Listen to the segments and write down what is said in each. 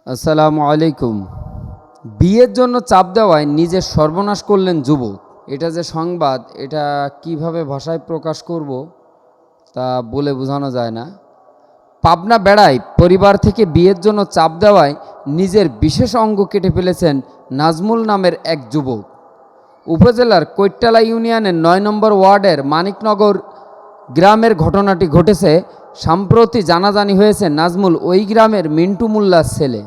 আসসালামু আলাইকুম। বিয়ের জন্য চাপ দেওয়ায় নিজের সর্বনাশ করলেন যুবক। এটা যে সংবাদ, এটা কিভাবে ভাষায় প্রকাশ করব তা বলে বোঝানো যায় না। পাবনা বেড়ায় পরিবার থেকে বিয়ের জন্য চাপ দেওয়ায় নিজের বিশেষ অঙ্গ কেটে ফেলেছেন নাজমুল নামের এক যুবক। উপজেলার কৈট্টালা ইউনিয়নের ৯ নম্বর ওয়ার্ডের মানিকনগর গ্রামের ঘটনাটি ঘটেছে। সম্প্রতি জানাজানি হয়েছে নাজমুল ওই গ্রামের মিন্টু মোল্লার ছেলে।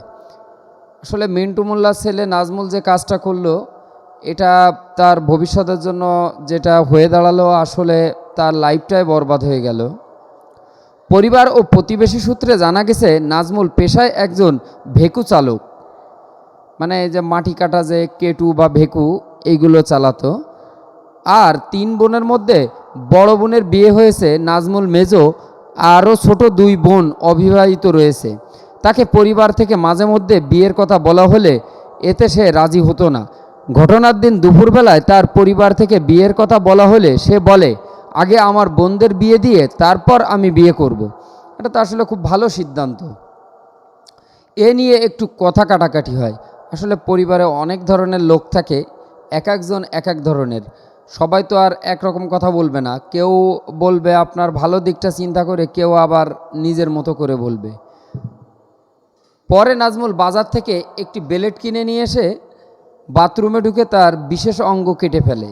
আসলে মিন্টু মোল্লার ছেলে নাজমুল যে কাজটা করলো, এটা তার ভবিষ্যতের জন্য যেটা হয়ে দাঁড়ালো, আসলে তার লাইফটাই বরবাদ হয়ে গেল। পরিবার ও প্রতিবেশী সূত্রে জানা গেছে নাজমুল পেশায় একজন ভেকু চালক, মানে এই যে মাটি কাটা যে কেটু বা ভেকু এইগুলো চালাতো। আর ৩ বোনের মধ্যে বড় বোনের বিয়ে হয়েছে, নাজমুল মেজো, আরও ছোট ২ বোন অবিবাহিত রয়েছে। তাকে পরিবার থেকে মাঝে মধ্যে বিয়ের কথা বলা হলে এতে সে রাজি হতো না। ঘটনার দিন দুপুরবেলায় তার পরিবার থেকে বিয়ের কথা বলা হলে সে বলে, আগে আমার বোনদের বিয়ে দিয়ে তারপর আমি বিয়ে করব। এটা তো আসলে খুব ভালো সিদ্ধান্ত। এ নিয়ে একটু কথা কাটাকাটি হয়। আসলে পরিবারে অনেক ধরনের লোক থাকে, এক একজন এক এক ধরনের। সবাই তো আর একরকম কথা বলবে না। কেউ বলবে আপনার ভালো দিকটা চিন্তা করে, কেউ আবার নিজের মতো করে বলবে। পরে নাজমুল বাজার থেকে একটি বেলেট কিনে নিয়ে এসে বাথরুমে ঢুকে তার বিশেষ অঙ্গ কেটে ফেলে।